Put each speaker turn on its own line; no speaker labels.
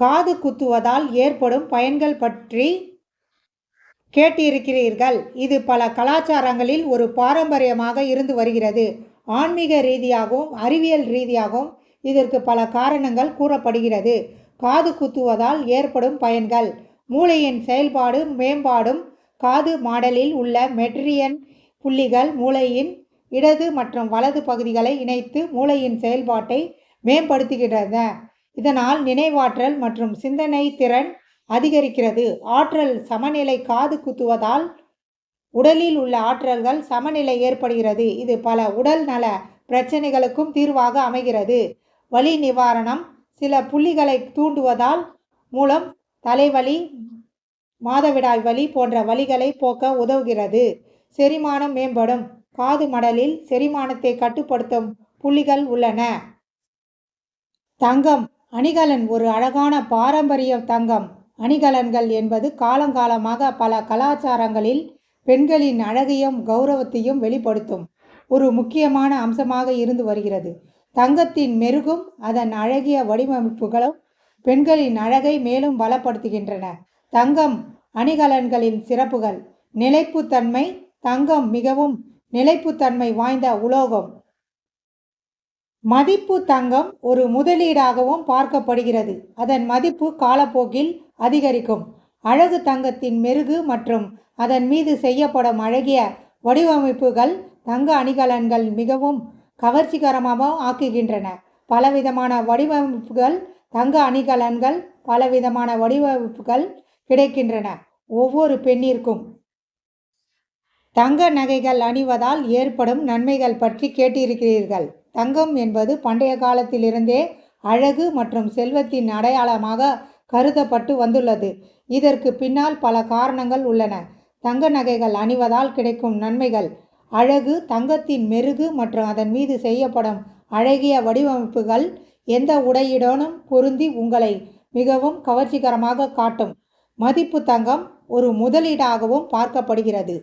காது குத்துவதால் ஏற்படும் பயன்கள் பற்றி கேட்டிருக்கிறீர்கள். இது பல கலாச்சாரங்களில் ஒரு பாரம்பரியமாக இருந்து வருகிறது. ஆன்மீக ரீதியாகவும் அறிவியல் ரீதியாகவும் இதற்கு பல காரணங்கள் கூறப்படுகிறது. காது குத்துவதால் ஏற்படும் பயன்கள். மூளையின் செயல்பாடு மேம்பாடும். காது மாடலில் உள்ள மெட்ரியன் புள்ளிகள் மூளையின் இடது மற்றும் வலது பகுதிகளை இணைத்து மூளையின் செயல்பாட்டை மேம்படுத்துகின்றன. இதனால் நினைவாற்றல் மற்றும் சிந்தனை திறன் அதிகரிக்கிறது. ஆற்றல் சமநிலை. காது குத்துவதால் உடலில் உள்ள ஆற்றல்கள் சமநிலை ஏற்படுகிறது. இது பல உடல் நல பிரச்சனைகளுக்கும் தீர்வாக அமைகிறது. வலி நிவாரணம். சில புள்ளிகளை தூண்டுவதால் மூலம் தலைவலி, மாதவிடாய் வலி போன்ற வலிகளை போக்க உதவுகிறது. செரிமானம் மேம்படும். காது மடலில் செரிமானத்தை கட்டுப்படுத்தும் புள்ளிகள் உள்ளன. தங்கம் அணிகலன். ஒரு அழகான பாரம்பரிய தங்கம் அணிகலன்கள் என்பது காலங்காலமாக பல கலாச்சாரங்களில் பெண்களின் அழகையும் கௌரவத்தையும் வெளிப்படுத்தும் ஒரு முக்கியமான அம்சமாக இருந்து வருகிறது. தங்கத்தின் மெருகும் அதன் அழகிய வடிவமைப்புகளும் பெண்களின் அழகை மேலும் பலப்படுத்துகின்றன. தங்கம் அணிகலன்களின் சிறப்புகள். நிலைப்புத்தன்மை. தங்கம் மிகவும் நிலைப்புத்தன்மை வாய்ந்த உலோகம். மதிப்பு. தங்கம் ஒரு முதலீடாகவும் பார்க்கப்படுகிறது. அதன் மதிப்பு காலப்போக்கில் அதிகரிக்கும். அழகு. தங்கத்தின் மெருகு மற்றும் அதன் மீது செய்யப்படும் அழகிய வடிவமைப்புகள் தங்க அணிகலன்கள் மிகவும் கவர்ச்சிகரமாக ஆக்குகின்றன. பலவிதமான வடிவமைப்புகள். தங்க அணிகலன்கள் பலவிதமான வடிவமைப்புகள் கிடைக்கின்றன. ஒவ்வொரு பெண்ணிற்கும் தங்க நகைகள் அணிவதால் ஏற்படும் நன்மைகள் பற்றி கேட்டிருக்கிறீர்கள். தங்கம் என்பது பண்டைய காலத்திலிருந்தே அழகு மற்றும் செல்வத்தின் அடையாளமாக கருதப்பட்டு வந்துள்ளது. இதற்கு பின்னால் பல காரணங்கள் உள்ளன. தங்க நகைகள் அணிவதால் கிடைக்கும் நன்மைகள். அழகு. தங்கத்தின் மெருகு மற்றும் அதன் மீது செய்யப்படும் அழகிய வடிவமைப்புகள் எந்த உடையுடனும் பொருந்தி உங்களை மிகவும் கவர்ச்சிகரமாக காட்டும். மதிப்பு. தங்கம் ஒரு முதலீடாகவும் பார்க்கப்படுகிறது.